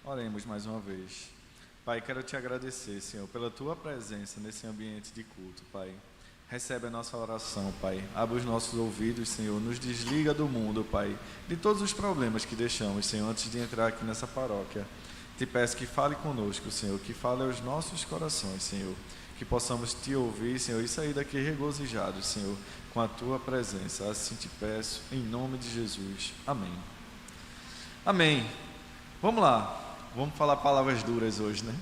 Oremos mais uma vez. Pai, quero te agradecer, Senhor, pela tua presença nesse ambiente de culto, Pai. Recebe a nossa oração, Pai. Abre os nossos ouvidos, Senhor. Nos desliga do mundo, Pai. De todos os problemas que deixamos, Senhor, antes de entrar aqui nessa paróquia. Te peço que fale conosco, Senhor. Que fale aos nossos corações, Senhor. Que possamos te ouvir, Senhor, e sair daqui regozijados, Senhor, com a tua presença. Assim te peço, em nome de Jesus. Amém. Amém. Vamos lá. Vamos falar palavras duras hoje, né?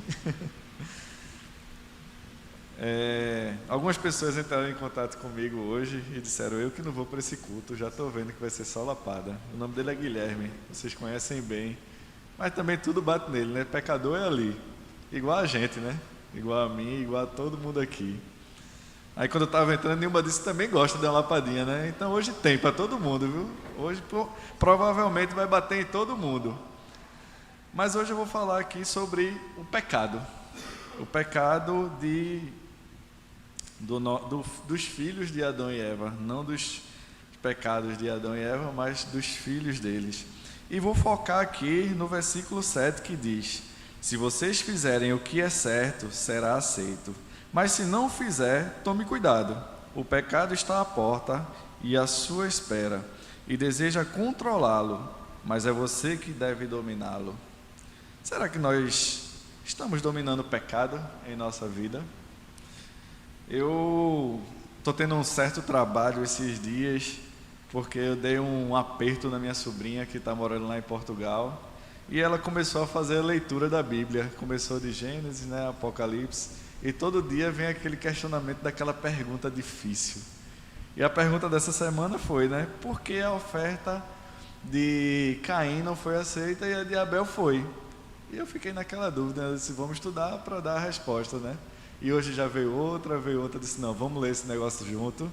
Algumas pessoas entraram em contato comigo hoje e disseram: eu que não vou para esse culto, já estou vendo que vai ser só lapada. O nome dele é Guilherme, vocês conhecem bem, mas também tudo bate nele, né? Pecador é ali, igual a gente, né? Igual a mim, igual a todo mundo aqui. Aí quando eu estava entrando, nenhuma disse também gosta de uma lapadinha, né? Então hoje tem para todo mundo, viu? Hoje provavelmente vai bater em todo mundo. Mas hoje eu vou falar aqui sobre o pecado. O pecado dos filhos de Adão e Eva. Não dos pecados de Adão e Eva, mas dos filhos deles. E vou focar aqui no versículo 7 que diz: se vocês fizerem o que é certo, será aceito. Mas se não fizer, tome cuidado. O pecado está à porta e à sua espera, e deseja controlá-lo, mas é você que deve dominá-lo. Será que nós estamos dominando o pecado em nossa vida? Eu estou tendo um certo trabalho esses dias, porque eu dei um aperto na minha sobrinha que está morando lá em Portugal, e ela começou a fazer a leitura da Bíblia. Começou de Gênesis, né, Apocalipse, e todo dia vem aquele questionamento daquela pergunta difícil. E a pergunta dessa semana foi, né, por que a oferta de Caim não foi aceita e a de Abel foi? E eu fiquei naquela dúvida, eu disse, vamos estudar para dar a resposta, né? E hoje já veio outra, disse, não, vamos ler esse negócio junto,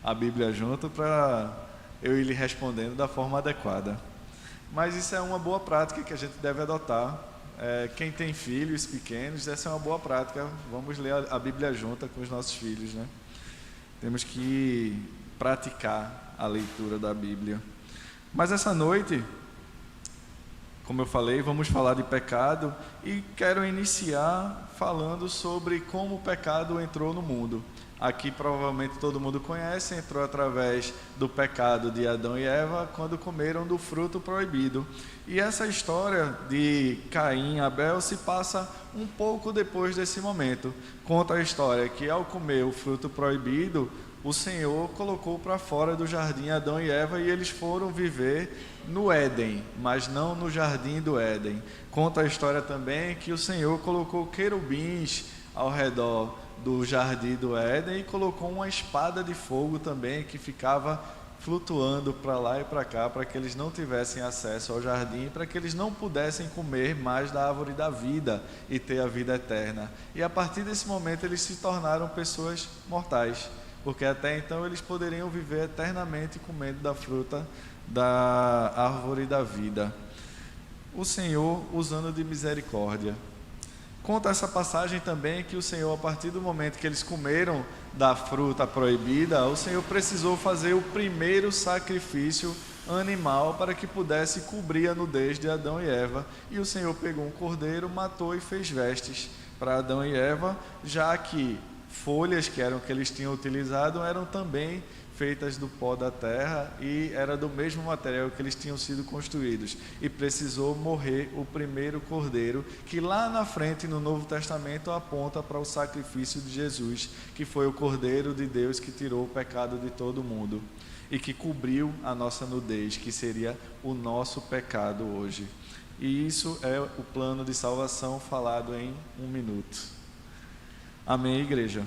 a Bíblia junto, para eu ir lhe respondendo da forma adequada. Mas isso é uma boa prática que a gente deve adotar. Quem tem filhos pequenos, essa é uma boa prática, vamos ler a Bíblia junta com os nossos filhos, né? Temos que praticar a leitura da Bíblia. Mas essa noite, como eu falei, vamos falar de pecado e quero iniciar falando sobre como o pecado entrou no mundo. Aqui provavelmente todo mundo conhece, entrou através do pecado de Adão e Eva quando comeram do fruto proibido. E essa história de Caim e Abel se passa um pouco depois desse momento. Conta a história que ao comer o fruto proibido, o Senhor colocou para fora do jardim Adão e Eva e eles foram viver no Éden, mas não no jardim do Éden. Conta a história também que o Senhor colocou querubins ao redor do jardim do Éden e colocou uma espada de fogo também que ficava flutuando para lá e para cá, para que eles não tivessem acesso ao jardim, para que eles não pudessem comer mais da árvore da vida e ter a vida eterna. E a partir desse momento eles se tornaram pessoas mortais, porque até então eles poderiam viver eternamente comendo da fruta da árvore da vida. O Senhor usando de misericórdia. Conta essa passagem também que o Senhor, a partir do momento que eles comeram da fruta proibida, o Senhor precisou fazer o primeiro sacrifício animal para que pudesse cobrir a nudez de Adão e Eva. E o Senhor pegou um cordeiro, matou e fez vestes para Adão e Eva, já que folhas que eram que eles tinham utilizado eram também feitas do pó da terra e era do mesmo material que eles tinham sido construídos, e precisou morrer o primeiro cordeiro, que lá na frente no Novo Testamento aponta para o sacrifício de Jesus, que foi o cordeiro de Deus que tirou o pecado de todo mundo e que cobriu a nossa nudez, que seria o nosso pecado hoje. E isso é o plano de salvação falado em 1 minuto. Amém, igreja?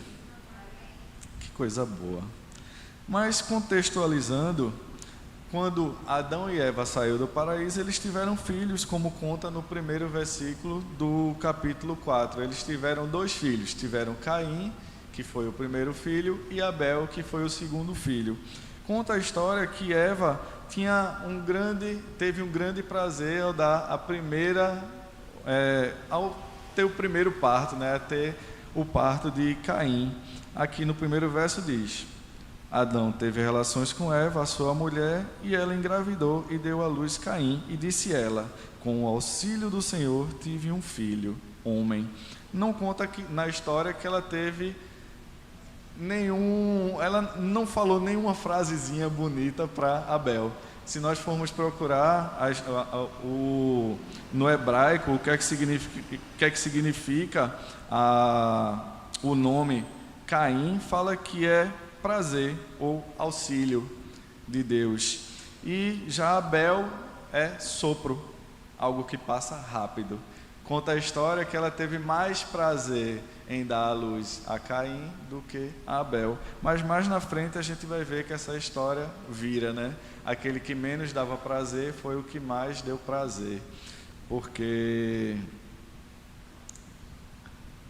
Que coisa boa. Mas contextualizando, quando Adão e Eva saíram do paraíso, eles tiveram filhos, como conta no primeiro versículo do capítulo 4. Eles tiveram 2 filhos, tiveram Caim, que foi o primeiro filho, e Abel, que foi o segundo filho. Conta a história que Eva teve um grande prazer ao dar ao ter o primeiro parto, né, a ter o parto de Caim. Aqui no primeiro verso diz: Adão teve relações com Eva, a sua mulher, e ela engravidou e deu à luz Caim. E disse ela: com o auxílio do Senhor tive um filho, homem. Não conta que, na história que ela teve ela não falou nenhuma frasezinha bonita para Abel. Se nós formos procurar no hebraico o que é que significa o nome Caim, fala que é prazer ou auxílio de Deus. E já Abel é sopro, algo que passa rápido. Conta a história que ela teve mais prazer em dar à luz a Caim do que a Abel. Mas mais na frente a gente vai ver que essa história vira, né? Aquele que menos dava prazer foi o que mais deu prazer. Porque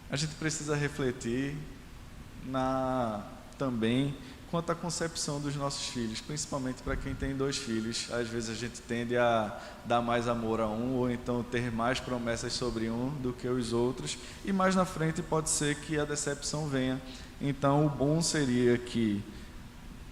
a gente precisa refletir também quanto à concepção dos nossos filhos, principalmente para quem tem 2 filhos. Às vezes a gente tende a dar mais amor a um, ou então ter mais promessas sobre um do que os outros, e mais na frente pode ser que a decepção venha. Então o bom seria que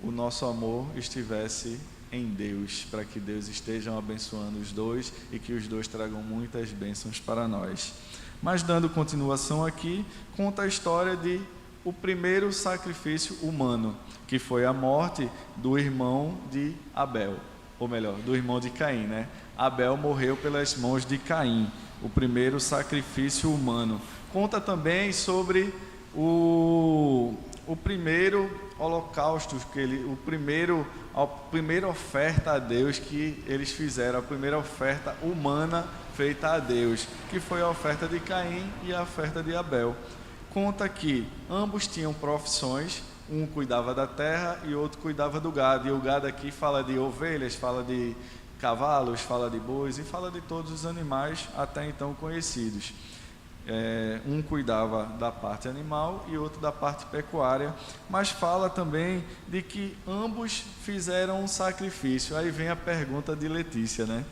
o nosso amor estivesse em Deus, para que Deus esteja abençoando os 2 e que os 2 tragam muitas bênçãos para nós. Mas dando continuação aqui, conta a história de o primeiro sacrifício humano, que foi a morte do irmão de Abel, ou melhor, do irmão de Caim, né? Abel morreu pelas mãos de Caim, o primeiro sacrifício humano. Conta também sobre o primeiro holocausto, a primeira oferta a Deus que eles fizeram, a primeira oferta humana feita a Deus, que foi a oferta de Caim e a oferta de Abel. Conta que ambos tinham profissões, um cuidava da terra e outro cuidava do gado. E o gado aqui fala de ovelhas, fala de cavalos, fala de bois e fala de todos os animais até então conhecidos. Um cuidava da parte animal e outro da parte pecuária, mas fala também de que ambos fizeram um sacrifício. Aí vem a pergunta de Letícia, né?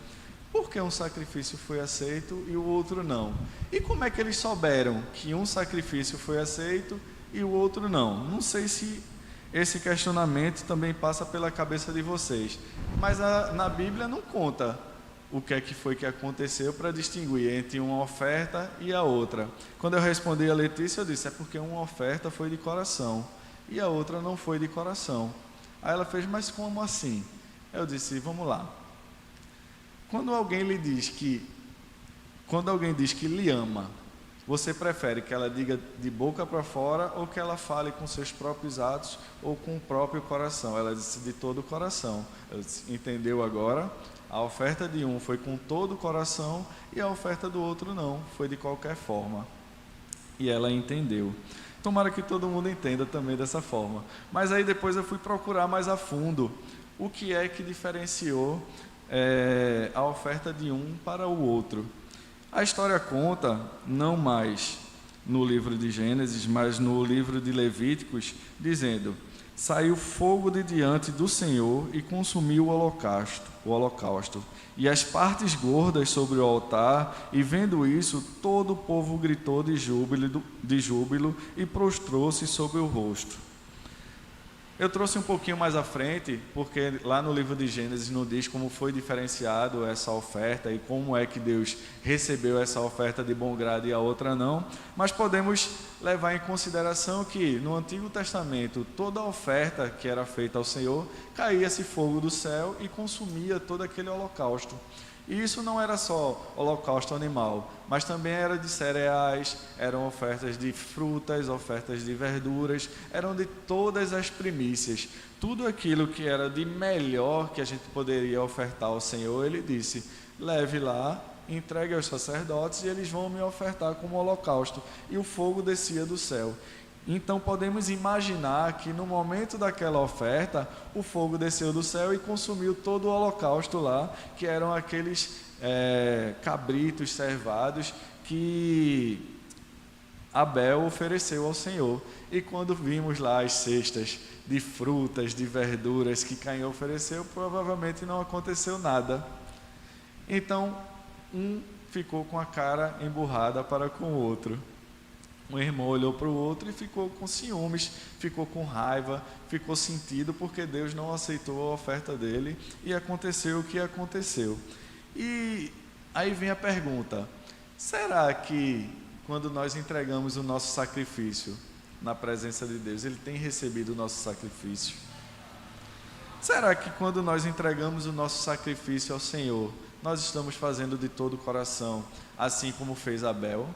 Por que um sacrifício foi aceito e o outro não? E como é que eles souberam que um sacrifício foi aceito e o outro não? Não sei se esse questionamento também passa pela cabeça de vocês, mas na Bíblia não conta o que é que foi que aconteceu para distinguir entre uma oferta e a outra. Quando eu respondi a Letícia, eu disse, é porque uma oferta foi de coração e a outra não foi de coração. Aí ela fez, mas como assim? Eu disse, vamos lá. Quando alguém diz que lhe ama, você prefere que ela diga de boca para fora ou que ela fale com seus próprios atos ou com o próprio coração? Ela disse de todo o coração. Eu disse, entendeu agora? A oferta de um foi com todo o coração e a oferta do outro não, foi de qualquer forma. E ela entendeu. Tomara que todo mundo entenda também dessa forma. Mas aí depois eu fui procurar mais a fundo o que é que diferenciou a oferta de um para o outro. A história conta, não mais no livro de Gênesis, mas no livro de Levíticos, dizendo: saiu fogo de diante do Senhor e consumiu o holocausto, e as partes gordas sobre o altar, e vendo isso, todo o povo gritou de júbilo e prostrou-se sobre o rosto. Eu trouxe um pouquinho mais à frente, porque lá no livro de Gênesis não diz como foi diferenciado essa oferta e como é que Deus recebeu essa oferta de bom grado e a outra não, mas podemos levar em consideração que no Antigo Testamento toda oferta que era feita ao Senhor, caía-se fogo do céu e consumia todo aquele holocausto. E isso não era só holocausto animal, mas também era de cereais, eram ofertas de frutas, ofertas de verduras, eram de todas as primícias. Tudo aquilo que era de melhor que a gente poderia ofertar ao Senhor, Ele disse, leve lá, entregue aos sacerdotes e eles vão me ofertar como holocausto. E o fogo descia do céu. Então podemos imaginar que no momento daquela oferta, o fogo desceu do céu e consumiu todo o holocausto lá, que eram aqueles cabritos cevados que Abel ofereceu ao Senhor. E quando vimos lá as cestas de frutas, de verduras que Caim ofereceu, provavelmente não aconteceu nada. Então, um ficou com a cara emburrada para com o outro. Um irmão olhou para o outro e ficou com ciúmes, ficou com raiva, ficou sentido porque Deus não aceitou a oferta dele e aconteceu o que aconteceu. E aí vem a pergunta: será que quando nós entregamos o nosso sacrifício na presença de Deus, Ele tem recebido o nosso sacrifício? Será que quando nós entregamos o nosso sacrifício ao Senhor, nós estamos fazendo de todo o coração, assim como fez Abel?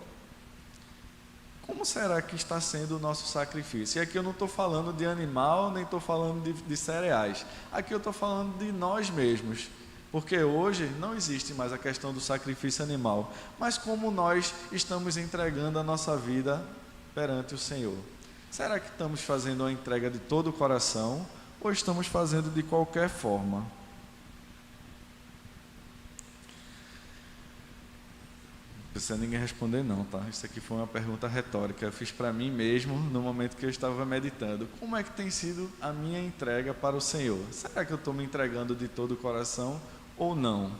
Como será que está sendo o nosso sacrifício? E aqui eu não estou falando de animal, nem estou falando de cereais. Aqui eu estou falando de nós mesmos. Porque hoje não existe mais a questão do sacrifício animal. Mas como nós estamos entregando a nossa vida perante o Senhor? Será que estamos fazendo a entrega de todo o coração ou estamos fazendo de qualquer forma? Não precisa ninguém responder não, tá? Isso aqui foi uma pergunta retórica. Eu fiz para mim mesmo no momento que eu estava meditando. Como é que tem sido a minha entrega para o Senhor? Será que eu estou me entregando de todo o coração ou não?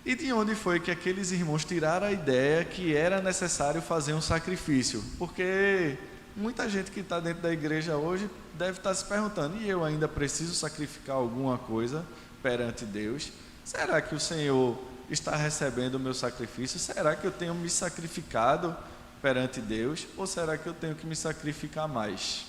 E de onde foi que aqueles irmãos tiraram a ideia que era necessário fazer um sacrifício? Porque muita gente que está dentro da igreja hoje deve estar se perguntando: e eu ainda preciso sacrificar alguma coisa perante Deus? Será que o Senhor está recebendo o meu sacrifício? Será que eu tenho me sacrificado perante Deus? Ou será que eu tenho que me sacrificar mais?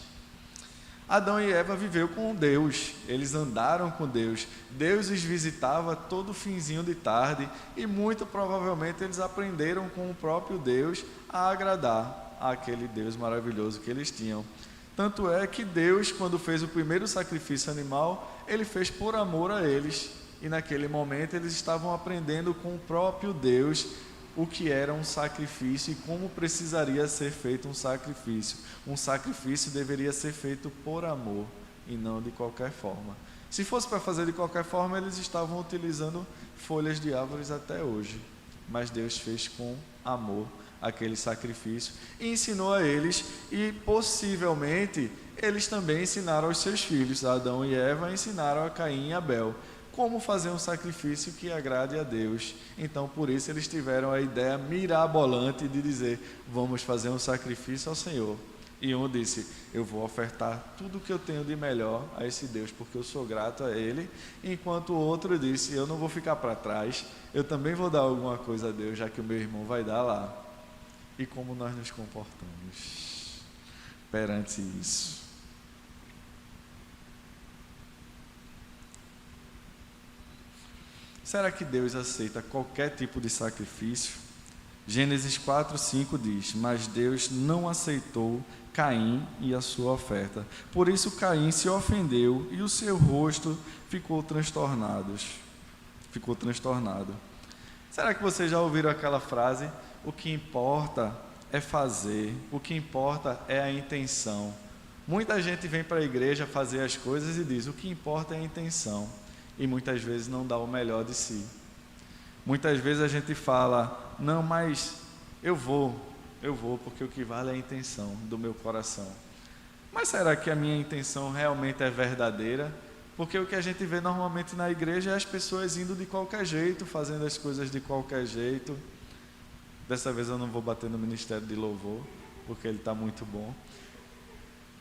Adão e Eva viveu com Deus, eles andaram com Deus, Deus os visitava todo finzinho de tarde e muito provavelmente eles aprenderam com o próprio Deus a agradar àquele Deus maravilhoso que eles tinham. Tanto é que Deus, quando fez o primeiro sacrifício animal, Ele fez por amor a eles. E naquele momento eles estavam aprendendo com o próprio Deus o que era um sacrifício e como precisaria ser feito um sacrifício. Um sacrifício deveria ser feito por amor e não de qualquer forma. Se fosse para fazer de qualquer forma, eles estavam utilizando folhas de árvores até hoje. Mas Deus fez com amor aquele sacrifício e ensinou a eles, e possivelmente eles também ensinaram aos seus filhos. Adão e Eva ensinaram a Caim e Abel como fazer um sacrifício que agrade a Deus. Então, por isso, eles tiveram a ideia mirabolante de dizer: vamos fazer um sacrifício ao Senhor. E um disse: eu vou ofertar tudo o que eu tenho de melhor a esse Deus, porque eu sou grato a Ele. Enquanto o outro disse: eu não vou ficar para trás, eu também vou dar alguma coisa a Deus, já que o meu irmão vai dar lá. E como nós nos comportamos perante isso? Será que Deus aceita qualquer tipo de sacrifício? Gênesis 4:5 diz: mas Deus não aceitou Caim e a sua oferta. Por isso Caim se ofendeu e o seu rosto ficou transtornado. Será que vocês já ouviram aquela frase: o que importa é fazer, o que importa é a intenção? Muita gente vem para a igreja fazer as coisas e diz: o que importa é a intenção. E muitas vezes não dá o melhor de si. Muitas vezes a gente fala: não, mas eu vou porque o que vale é a intenção do meu coração. Mas será que a minha intenção realmente é verdadeira? Porque o que a gente vê normalmente na igreja é as pessoas indo de qualquer jeito, fazendo as coisas de qualquer jeito. Dessa vez eu não vou bater no ministério de louvor, porque ele está muito bom.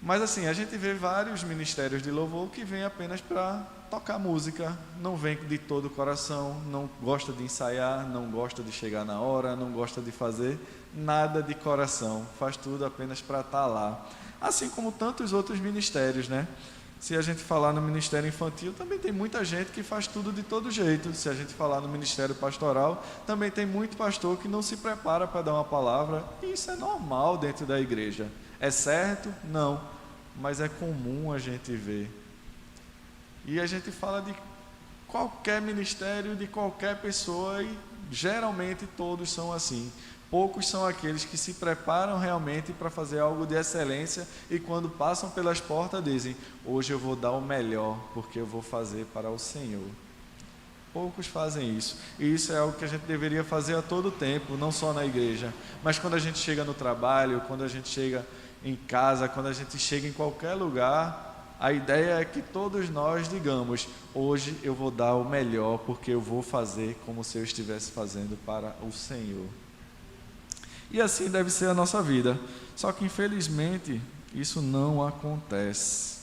Mas assim, a gente vê vários ministérios de louvor que vêm apenas para tocar música, não vem de todo o coração, não gosta de ensaiar, não gosta de chegar na hora, não gosta de fazer nada de coração, faz tudo apenas para estar lá. Assim como tantos outros ministérios, né? Se a gente falar no ministério infantil, também tem muita gente que faz tudo de todo jeito. Se a gente falar no ministério pastoral, também tem muito pastor que não se prepara para dar uma palavra, e isso é normal dentro da igreja. É certo? Não, mas é comum a gente ver. E a gente fala de qualquer ministério, de qualquer pessoa, e geralmente todos são assim. Poucos são aqueles que se preparam realmente para fazer algo de excelência e quando passam pelas portas dizem: hoje eu vou dar o melhor, porque eu vou fazer para o Senhor. Poucos fazem isso, e isso é algo que a gente deveria fazer a todo tempo, não só na igreja, mas quando a gente chega no trabalho, quando a gente chega em casa, quando a gente chega em qualquer lugar, a ideia é que todos nós digamos: hoje eu vou dar o melhor, porque eu vou fazer como se eu estivesse fazendo para o Senhor. E assim deve ser a nossa vida. Só que, infelizmente, isso não acontece.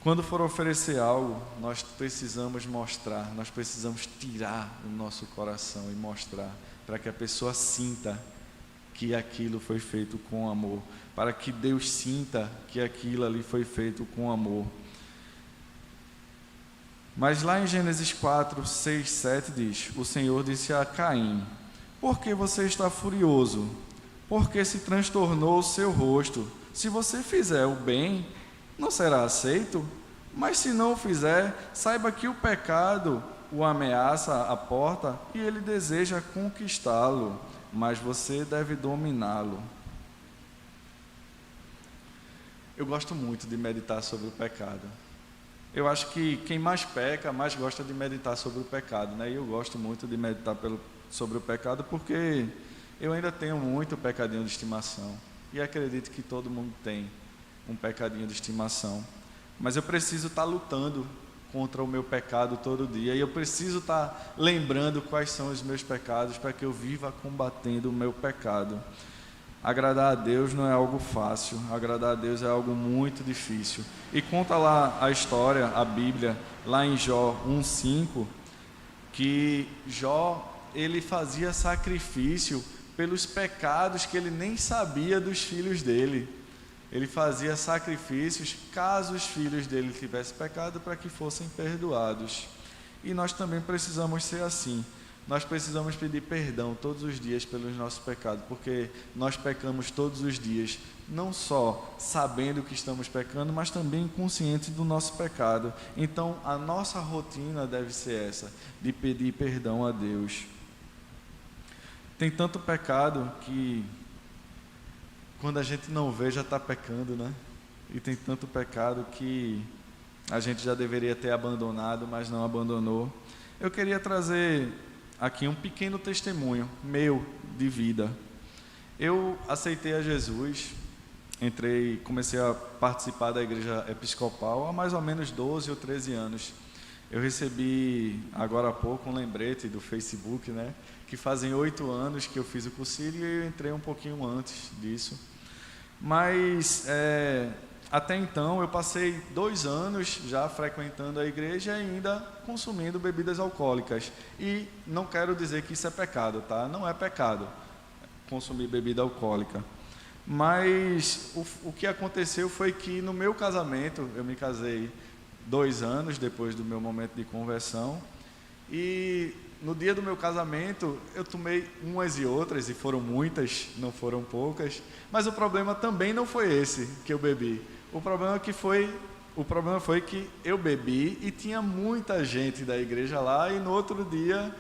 Quando for oferecer algo, nós precisamos mostrar, nós precisamos tirar o nosso coração e mostrar, para que a pessoa sinta que aquilo foi feito com amor, para que Deus sinta que aquilo ali foi feito com amor. Mas lá em Gênesis 4, 6, 7 diz: o Senhor disse a Caim: por que você está furioso? Por que se transtornou o seu rosto? Se você fizer o bem, não será aceito? Mas se não o fizer, saiba que o pecado o ameaça à porta e ele deseja conquistá-lo, mas você deve dominá-lo. Eu gosto muito de meditar sobre o pecado. Eu acho que quem mais peca, mais gosta de meditar sobre o pecado, né? E eu gosto muito de meditar sobre o pecado porque eu ainda tenho muito pecadinho de estimação. E acredito que todo mundo tem um pecadinho de estimação. Mas eu preciso estar lutando contra o meu pecado todo dia. E eu preciso estar lembrando quais são os meus pecados para que eu viva combatendo o meu pecado. Agradar a Deus não é algo fácil. Agradar a Deus é algo muito difícil. E conta lá a história, a Bíblia, lá em Jó 1:5, que Jó, ele fazia sacrifício pelos pecados que ele nem sabia dos filhos dele. Ele fazia sacrifícios caso os filhos dele tivessem pecado, para que fossem perdoados. E nós também precisamos ser assim. Nós precisamos pedir perdão todos os dias pelos nossos pecados, porque nós pecamos todos os dias, não só sabendo que estamos pecando, mas também conscientes do nosso pecado. Então, a nossa rotina deve ser essa, de pedir perdão a Deus. Tem tanto pecado que quando a gente não vê, já está pecando, né? E tem tanto pecado que a gente já deveria ter abandonado, mas não abandonou. Eu queria trazer aqui um pequeno testemunho meu de vida. Eu aceitei a Jesus, comecei a participar da igreja episcopal há mais ou menos 12 ou 13 anos. Eu recebi agora há pouco um lembrete do Facebook, né? Que fazem 8 anos que eu fiz o cursilho e eu entrei um pouquinho antes disso. Mas até então eu passei 2 anos já frequentando a igreja e ainda consumindo bebidas alcoólicas. E não quero dizer que isso é pecado, tá? Não é pecado consumir bebida alcoólica. Mas o que aconteceu foi que no meu casamento, eu me casei 2 anos depois do meu momento de conversão, e no dia do meu casamento eu tomei umas e outras, e foram muitas, não foram poucas, mas o problema também não foi esse que eu bebi. O problema foi que eu bebi e tinha muita gente da igreja lá, e no outro dia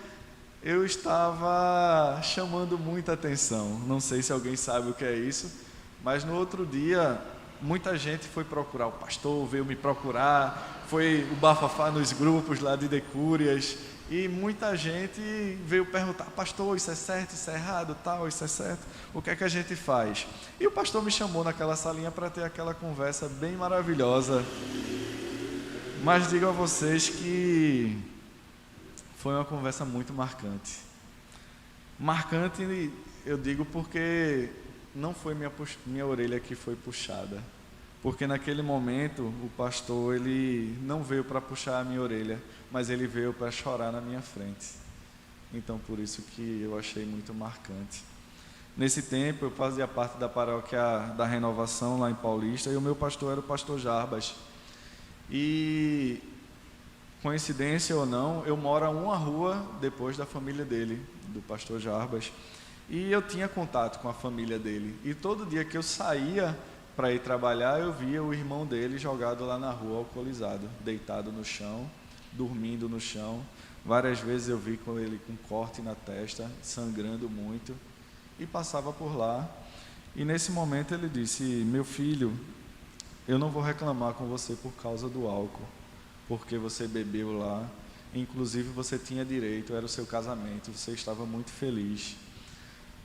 eu estava chamando muita atenção. Não sei se alguém sabe o que é isso, mas no outro dia muita gente foi procurar o pastor, veio me procurar, foi o bafafá nos grupos lá de decúrias, e muita gente veio perguntar: pastor, isso é certo, isso é errado, tal, isso é certo, o que é que a gente faz? E o pastor me chamou naquela salinha para ter aquela conversa bem maravilhosa. Mas digo a vocês que foi uma conversa muito marcante. Marcante, eu digo, porque não foi minha orelha que foi puxada. Porque naquele momento o pastor, ele não veio para puxar a minha orelha, mas ele veio para chorar na minha frente. Então por isso que eu achei muito marcante. Nesse tempo eu fazia parte da paróquia da Renovação lá em Paulista, e o meu pastor era o pastor Jarbas. E coincidência ou não, eu moro a uma rua depois da família dele, do pastor Jarbas. E eu tinha contato com a família dele. E todo dia que eu saía para ir trabalhar, eu via o irmão dele jogado lá na rua, alcoolizado, deitado no chão, dormindo no chão. Várias vezes eu vi com ele com corte na testa, sangrando muito, e passava por lá. E nesse momento ele disse: meu filho, eu não vou reclamar com você por causa do álcool, porque você bebeu lá, inclusive você tinha direito, era o seu casamento, você estava muito feliz.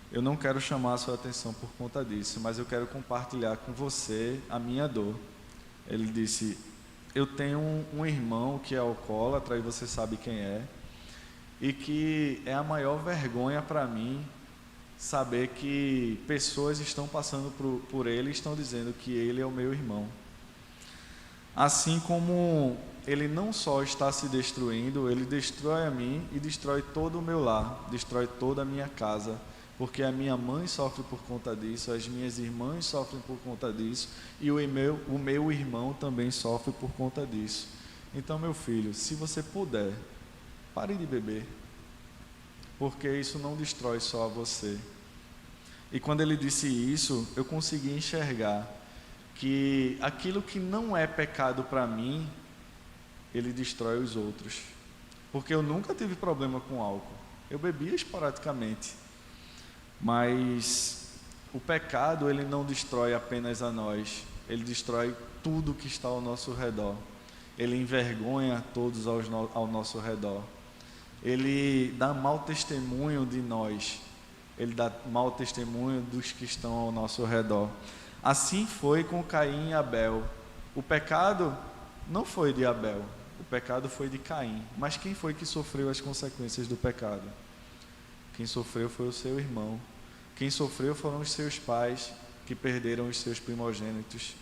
Eu não quero chamar a sua atenção por conta disso, mas eu quero compartilhar com você a minha dor. Ele disse: eu tenho um irmão que é alcoólatra, e você sabe quem é, e que é a maior vergonha para mim saber que pessoas estão passando por ele e estão dizendo que ele é o meu irmão. Assim como ele não só está se destruindo, ele destrói a mim e destrói todo o meu lar, destrói toda a minha casa, porque a minha mãe sofre por conta disso, as minhas irmãs sofrem por conta disso, e o meu irmão também sofre por conta disso. Então, meu filho, se você puder, pare de beber, porque isso não destrói só a você. E quando ele disse isso, eu consegui enxergar que aquilo que não é pecado para mim, ele destrói os outros. Porque eu nunca tive problema com álcool, eu bebia esporadicamente, mas o pecado, ele não destrói apenas a nós, ele destrói tudo que está ao nosso redor, ele envergonha todos ao nosso redor, ele dá mau testemunho de nós, ele dá mau testemunho dos que estão ao nosso redor. Assim foi com Caim e Abel. O pecado não foi de Abel, o pecado foi de Caim. Mas quem foi que sofreu as consequências do pecado? Quem sofreu foi o seu irmão. Quem sofreu foram os seus pais, que perderam os seus primogênitos.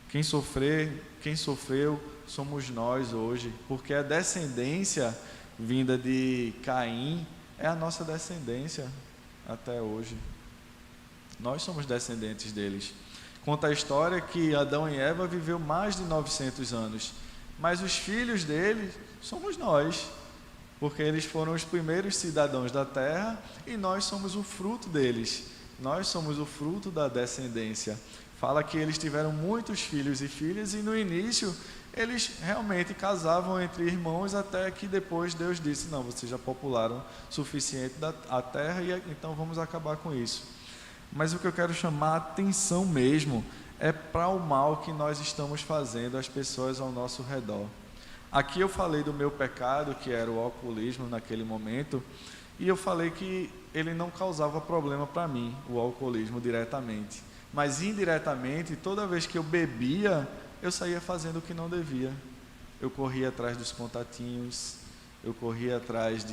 Quem sofreu somos nós hoje, porque a descendência vinda de Caim é a nossa descendência até hoje. Nós somos descendentes deles. Conta a história que Adão e Eva viveu mais de 900 anos, mas os filhos deles somos nós, porque eles foram os primeiros cidadãos da terra e nós somos o fruto deles. Nós somos o fruto da descendência. Fala que eles tiveram muitos filhos e filhas, e no início eles realmente casavam entre irmãos, até que depois Deus disse: não, vocês já popularam suficiente a terra, e então vamos acabar com isso. Mas o que eu quero chamar a atenção mesmo é para o mal que nós estamos fazendo às pessoas ao nosso redor. Aqui eu falei do meu pecado, que era o alcoolismo naquele momento, e eu falei que ele não causava problema para mim, o alcoolismo, diretamente. Mas indiretamente, toda vez que eu bebia, eu saía fazendo o que não devia. Eu corria atrás dos contatinhos, eu corria atrás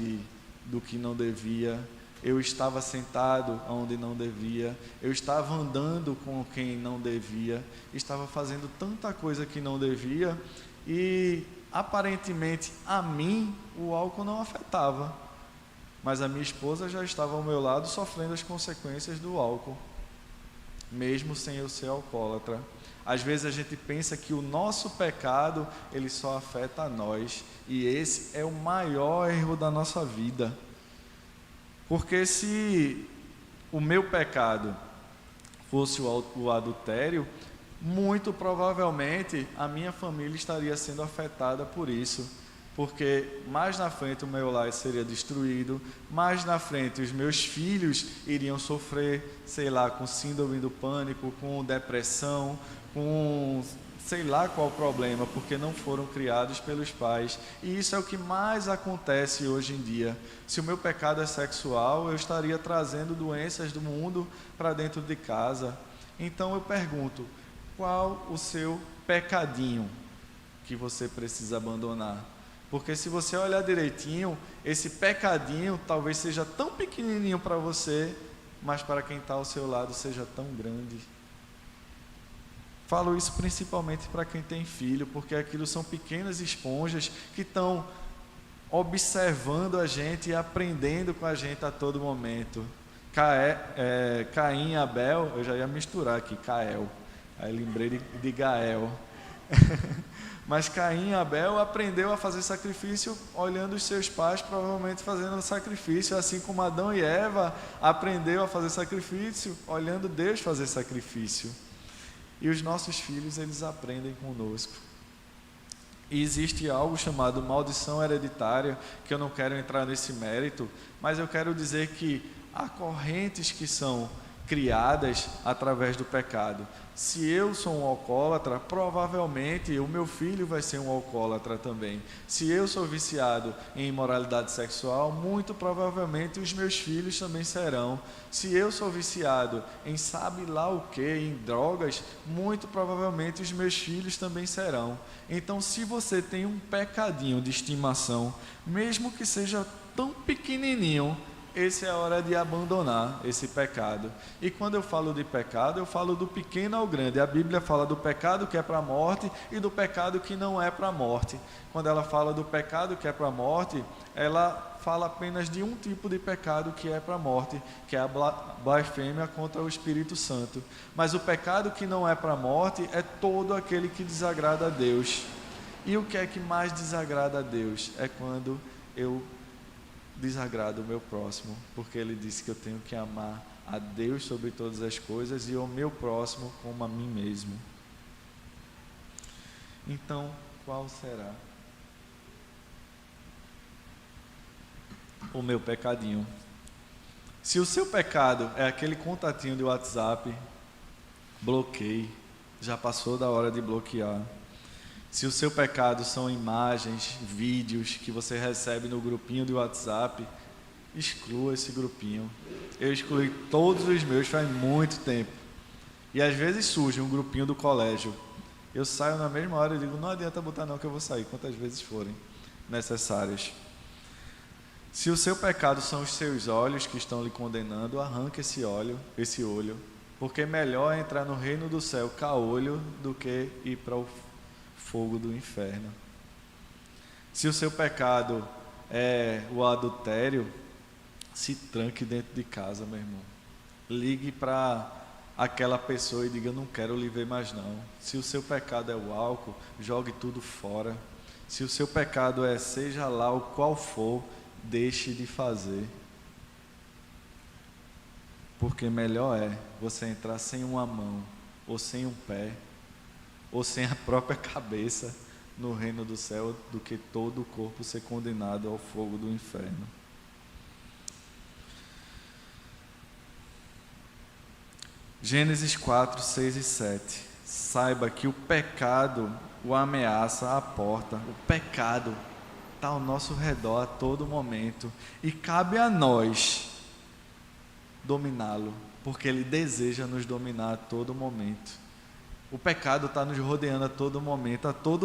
do que não devia, eu estava sentado onde não devia, eu estava andando com quem não devia, estava fazendo tanta coisa que não devia, e aparentemente a mim o álcool não afetava, mas a minha esposa já estava ao meu lado sofrendo as consequências do álcool, mesmo sem eu ser alcoólatra. Às vezes a gente pensa que o nosso pecado, ele só afeta a nós, e esse é o maior erro da nossa vida. Porque se o meu pecado fosse o adultério, muito provavelmente a minha família estaria sendo afetada por isso, porque mais na frente o meu lar seria destruído, mais na frente os meus filhos iriam sofrer, sei lá, com síndrome do pânico, com depressão, com sei lá qual o problema, porque não foram criados pelos pais. E isso é o que mais acontece hoje em dia. Se o meu pecado é sexual, eu estaria trazendo doenças do mundo para dentro de casa. Então eu pergunto, qual o seu pecadinho que você precisa abandonar? Porque se você olhar direitinho, esse pecadinho talvez seja tão pequenininho para você, mas para quem está ao seu lado seja tão grande. Falo isso principalmente para quem tem filho, porque aquilo são pequenas esponjas que estão observando a gente e aprendendo com a gente a todo momento. Caim e Abel, eu já ia misturar aqui, Cael, aí lembrei de Gael. Mas Caim e Abel aprendeu a fazer sacrifício olhando os seus pais provavelmente fazendo sacrifício, assim como Adão e Eva aprendeu a fazer sacrifício olhando Deus fazer sacrifício. E os nossos filhos, eles aprendem conosco. E existe algo chamado maldição hereditária, que eu não quero entrar nesse mérito, mas eu quero dizer que há correntes que são criadas através do pecado. Se eu sou um alcoólatra, provavelmente o meu filho vai ser um alcoólatra também. Se eu sou viciado em imoralidade sexual, muito provavelmente os meus filhos também serão. Se eu sou viciado em sabe lá o que, em drogas, muito provavelmente os meus filhos também serão. Então, se você tem um pecadinho de estimação, mesmo que seja tão pequenininho, essa é a hora de abandonar esse pecado. E quando eu falo de pecado, eu falo do pequeno ao grande. A Bíblia fala do pecado que é para a morte e do pecado que não é para a morte. Quando ela fala do pecado que é para a morte, ela fala apenas de um tipo de pecado que é para a morte, que é a blasfêmia contra o Espírito Santo. Mas o pecado que não é para a morte é todo aquele que desagrada a Deus. E o que é que mais desagrada a Deus? É quando eu desagrado o meu próximo, porque ele disse que eu tenho que amar a Deus sobre todas as coisas e o meu próximo como a mim mesmo. Então, qual será o meu pecadinho? Se o seu pecado é aquele contatinho de WhatsApp, bloqueie, já passou da hora de bloquear. Se o seu pecado são imagens, vídeos que você recebe no grupinho de WhatsApp, exclua esse grupinho. Eu excluí todos os meus faz muito tempo. E às vezes surge um grupinho do colégio. Eu saio na mesma hora e digo, não adianta botar não que eu vou sair, quantas vezes forem necessárias. Se o seu pecado são os seus olhos que estão lhe condenando, arranque esse olho, porque melhor é entrar no reino do céu caolho do que ir para o fogo do inferno. Se o seu pecado é o adultério, se tranque dentro de casa, meu irmão. Ligue para aquela pessoa e diga, não quero lhe ver mais não. Se o seu pecado é o álcool, jogue tudo fora. Se o seu pecado é seja lá o qual for, deixe de fazer. Porque melhor é você entrar sem uma mão, ou sem um pé, ou sem a própria cabeça no reino do céu, do que todo o corpo ser condenado ao fogo do inferno. Gênesis 4, 6 e 7. Saiba que o pecado o ameaça à porta. O pecado está ao nosso redor a todo momento. E cabe a nós dominá-lo, porque ele deseja nos dominar a todo momento. O pecado está nos rodeando a todo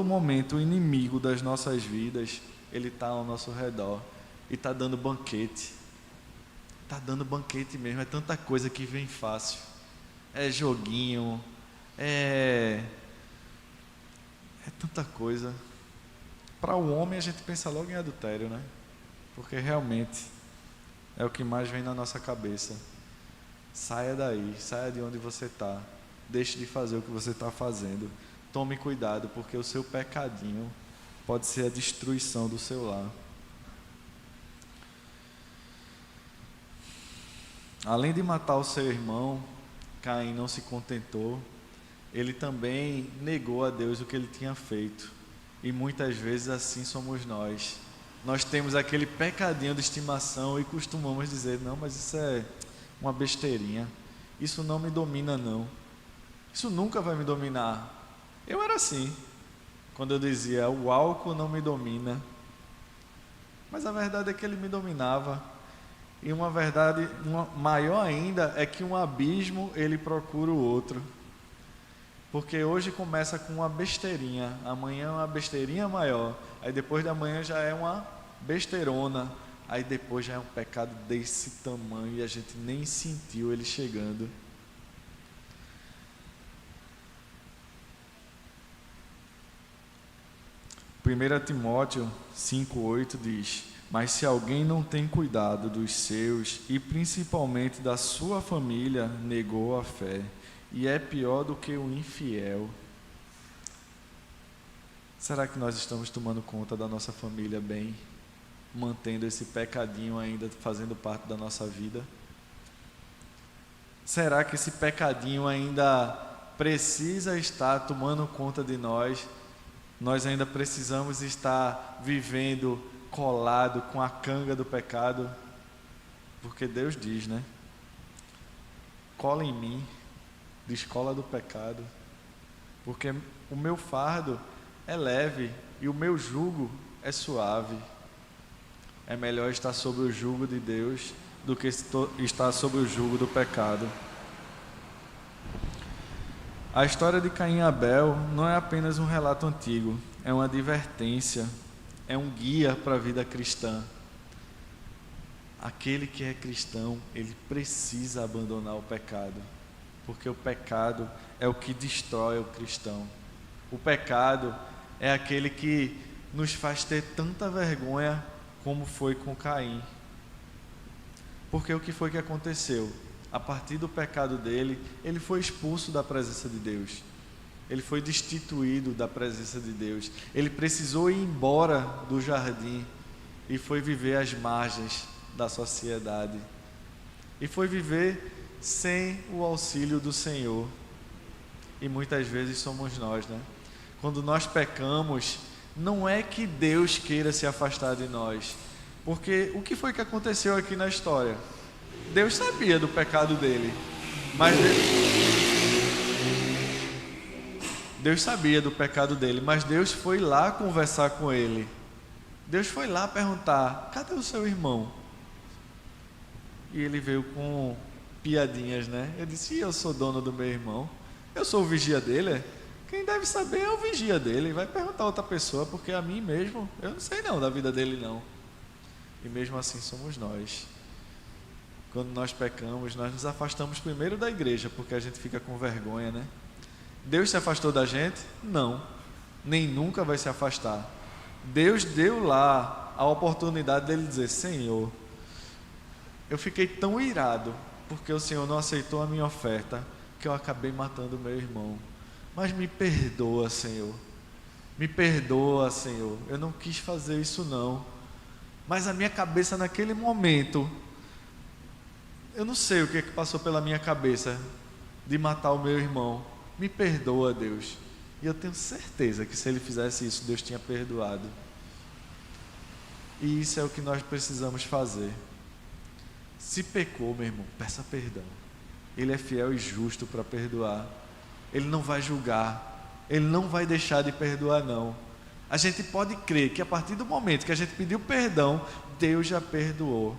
momento o inimigo das nossas vidas, ele está ao nosso redor e está dando banquete mesmo, é tanta coisa que vem fácil, é joguinho, é tanta coisa. Para o homem a gente pensa logo em adultério, né? Porque realmente é o que mais vem na nossa cabeça. Saia daí, saia de onde você está. Deixe de fazer o que você está fazendo. Tome cuidado, porque o seu pecadinho pode ser a destruição do seu lar. Além de matar o seu irmão, Caim não se contentou. Ele também negou a Deus o que ele tinha feito. E muitas vezes assim somos nós. Nós temos aquele pecadinho de estimação e costumamos dizer, não, mas isso é uma besteirinha. Isso não me domina não. Isso nunca vai me dominar. Eu era assim, quando eu dizia, o álcool não me domina. Mas a verdade é que ele me dominava. E uma verdade maior ainda é que um abismo ele procura o outro. Porque hoje começa com uma besteirinha, amanhã é uma besteirinha maior, aí depois da manhã já é uma besteirona, aí depois já é um pecado desse tamanho e a gente nem sentiu ele chegando. Primeira Timóteo 5,8 diz, mas se alguém não tem cuidado dos seus e principalmente da sua família, negou a fé e é pior do que o infiel. Será que nós estamos tomando conta da nossa família bem, mantendo esse pecadinho ainda fazendo parte da nossa vida? Será que esse pecadinho ainda precisa estar tomando conta de nós? Nós ainda precisamos estar vivendo colado com a canga do pecado? Porque Deus diz, né? cola em mim, descola do pecado, porque o meu fardo é leve e o meu jugo é suave. É melhor estar sob o jugo de Deus do que estar sob o jugo do pecado. A história de Caim e Abel não é apenas um relato antigo, é uma advertência, é um guia para a vida cristã. Aquele que é cristão, ele precisa abandonar o pecado, porque o pecado é o que destrói o cristão. O pecado é aquele que nos faz ter tanta vergonha como foi com Caim. Porque o que foi que aconteceu? A partir do pecado dele, ele foi expulso da presença de Deus. Ele foi destituído da presença de Deus. Ele precisou ir embora do jardim e foi viver às margens da sociedade. E foi viver sem o auxílio do Senhor. E muitas vezes somos nós, né? Quando nós pecamos, não é que Deus queira se afastar de nós. Porque o que foi que aconteceu aqui na história? Deus sabia do pecado dele, mas Deus sabia do pecado dele, mas Deus foi lá conversar com ele. Deus foi lá perguntar: cadê o seu irmão? E ele veio com piadinhas, né? Ele disse: eu sou dono do meu irmão, eu sou o vigia dele. Quem deve saber é o vigia dele. Vai perguntar a outra pessoa, porque a mim mesmo, eu não sei não da vida dele não. E mesmo assim somos nós. Quando nós pecamos, nós nos afastamos primeiro da igreja, porque a gente fica com vergonha, né? Deus se afastou da gente? Não, nem nunca vai se afastar. Deus deu lá a oportunidade dele dizer: Senhor, eu fiquei tão irado, porque o Senhor não aceitou a minha oferta, que eu acabei matando o meu irmão. Mas me perdoa, Senhor. Me perdoa, Senhor. Eu não quis fazer isso não. Mas a minha cabeça naquele momento, eu não sei o que passou pela minha cabeça de matar o meu irmão. Me perdoa, Deus. E eu tenho certeza que se ele fizesse isso, Deus tinha perdoado. E isso é o que nós precisamos fazer. Se pecou, meu irmão, peça perdão. Ele é fiel e justo para perdoar. Ele não vai julgar. Ele não vai deixar de perdoar, não. A gente pode crer que a partir do momento que a gente pediu perdão, Deus já perdoou.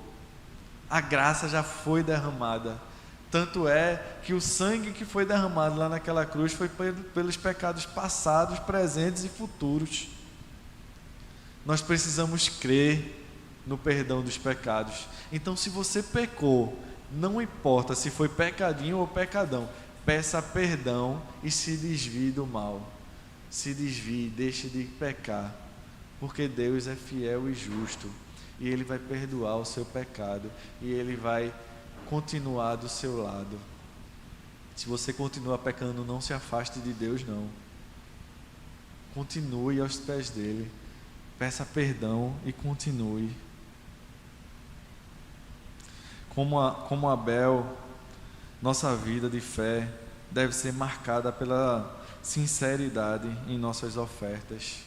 A graça já foi derramada. Tanto é que o sangue que foi derramado lá naquela cruz foi pelos pecados passados, presentes e futuros. Nós precisamos crer no perdão dos pecados. Então, se você pecou, não importa se foi pecadinho ou pecadão, peça perdão e se desvie do mal. Se desvie, deixe de pecar, porque Deus é fiel e justo, e Ele vai perdoar o seu pecado, e Ele vai continuar do seu lado. Se você continua pecando, não se afaste de Deus, não. Continue aos pés dele, peça perdão e continue. Como Abel, nossa vida de fé deve ser marcada pela sinceridade em nossas ofertas.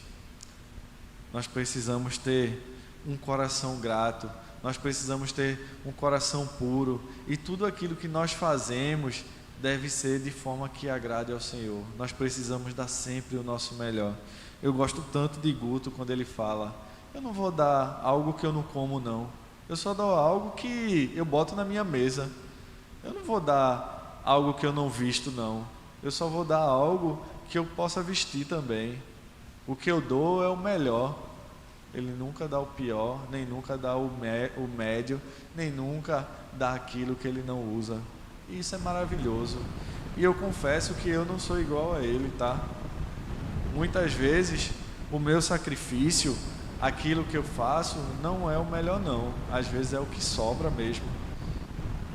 Nós precisamos ter um coração grato, nós precisamos ter um coração puro, e tudo aquilo que nós fazemos deve ser de forma que agrade ao Senhor. Nós precisamos dar sempre o nosso melhor. Eu gosto tanto de Guto quando ele fala: eu não vou dar algo que eu não como não, eu só dou algo que eu boto na minha mesa. Eu não vou dar algo que eu não visto não, eu só vou dar algo que eu possa vestir também. O que eu dou é o melhor. Ele nunca dá o pior, nem nunca dá o médio, nem nunca dá aquilo que ele não usa. E isso é maravilhoso. E eu confesso que eu não sou igual a ele, tá? Muitas vezes o meu sacrifício, aquilo que eu faço, não é o melhor não. Às vezes é o que sobra mesmo.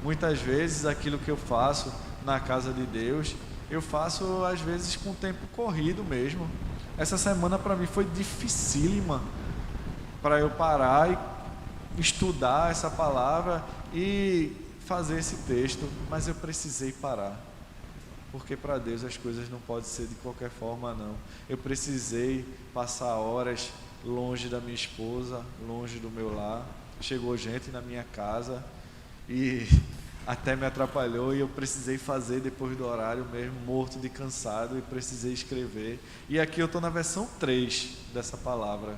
Muitas vezes aquilo que eu faço na casa de Deus, eu faço às vezes com o tempo corrido mesmo. Essa semana para mim foi dificílima, para eu parar e estudar essa palavra e fazer esse texto, mas eu precisei parar, porque para Deus as coisas não podem ser de qualquer forma não. Eu precisei passar horas longe da minha esposa, longe do meu lar. Chegou gente na minha casa e até me atrapalhou e eu precisei fazer depois do horário mesmo, morto de cansado, e precisei escrever. E aqui eu estou na versão 3 dessa palavra.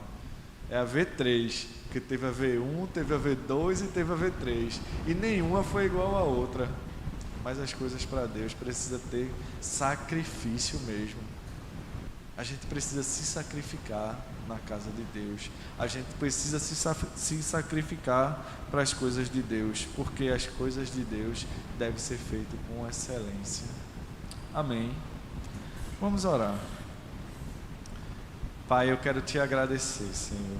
É a V3, que teve a V1, teve a V2 e teve a V3. E nenhuma foi igual à outra. Mas as coisas para Deus precisa ter sacrifício mesmo. A gente precisa se sacrificar na casa de Deus. A gente precisa se sacrificar para as coisas de Deus, porque as coisas de Deus devem ser feitas com excelência. Amém. Vamos orar. Pai, eu quero te agradecer, Senhor.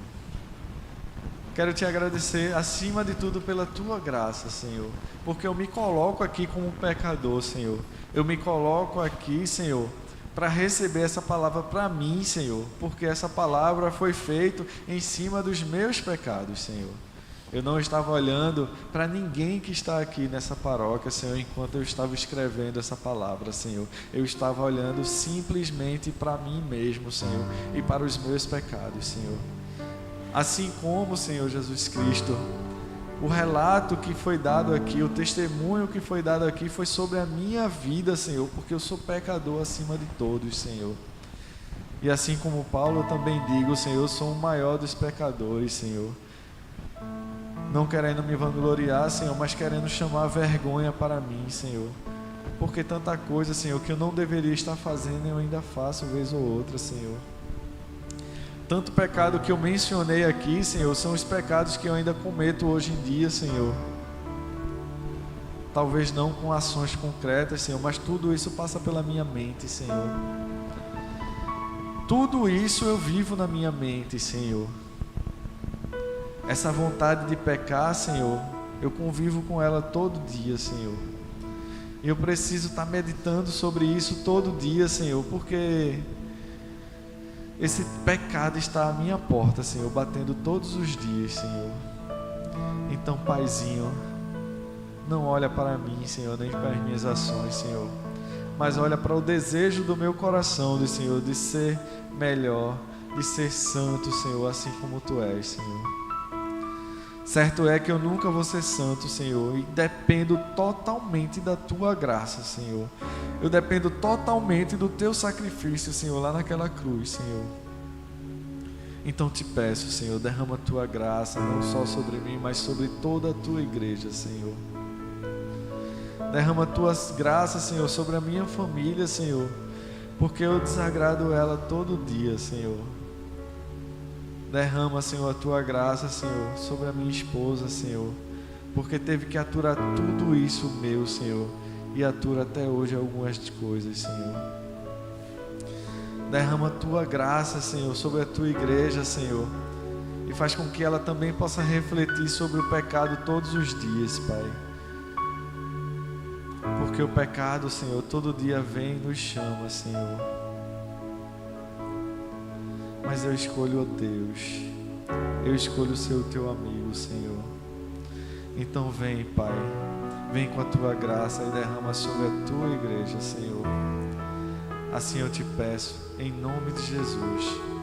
Quero te agradecer, acima de tudo, pela tua graça, Senhor. Porque eu me coloco aqui como um pecador, Senhor. Eu me coloco aqui, Senhor, para receber essa palavra para mim, Senhor. Porque essa palavra foi feita em cima dos meus pecados, Senhor. Eu não estava olhando para ninguém que está aqui nessa paróquia, Senhor, enquanto eu estava escrevendo essa palavra, Senhor. Eu estava olhando simplesmente para mim mesmo, Senhor, e para os meus pecados, Senhor. Assim como, Senhor Jesus Cristo, o relato que foi dado aqui, o testemunho que foi dado aqui foi sobre a minha vida, Senhor, porque eu sou pecador acima de todos, Senhor. E assim como Paulo, eu também digo, Senhor, eu sou o maior dos pecadores, Senhor. Não querendo me vangloriar, Senhor, mas querendo chamar vergonha para mim, Senhor. Porque tanta coisa, Senhor, que eu não deveria estar fazendo, eu ainda faço vez ou outra, Senhor. Tanto pecado que eu mencionei aqui, Senhor, são os pecados que eu ainda cometo hoje em dia, Senhor. Talvez não com ações concretas, Senhor, mas tudo isso passa pela minha mente, Senhor. Tudo isso eu vivo na minha mente, Senhor. Essa vontade de pecar, Senhor, eu convivo com ela todo dia, Senhor. E eu preciso estar meditando sobre isso todo dia, Senhor, porque esse pecado está à minha porta, Senhor, batendo todos os dias, Senhor. Então, Paizinho, não olha para mim, Senhor, nem para as minhas ações, Senhor, mas olha para o desejo do meu coração, Senhor, de ser melhor, de ser santo, Senhor, assim como Tu és, Senhor. Certo é que eu nunca vou ser santo, Senhor, e dependo totalmente da Tua graça, Senhor. Eu dependo totalmente do Teu sacrifício, Senhor, lá naquela cruz, Senhor. Então te peço, Senhor, derrama a Tua graça, não só sobre mim, mas sobre toda a Tua igreja, Senhor. Derrama a Tua graça, Senhor, sobre a minha família, Senhor, porque eu desagrado ela todo dia, Senhor. Derrama, Senhor, a Tua graça, Senhor, sobre a minha esposa, Senhor, porque teve que aturar tudo isso meu, Senhor, e atura até hoje algumas coisas, Senhor. Derrama a Tua graça, Senhor, sobre a Tua igreja, Senhor, e faz com que ela também possa refletir sobre o pecado todos os dias, Pai. Porque o pecado, Senhor, todo dia vem e nos chama, Senhor. Mas eu escolho, ó Deus, eu escolho ser o Teu amigo, Senhor. Então vem, Pai, vem com a Tua graça e derrama sobre a Tua igreja, Senhor. Assim eu te peço, em nome de Jesus.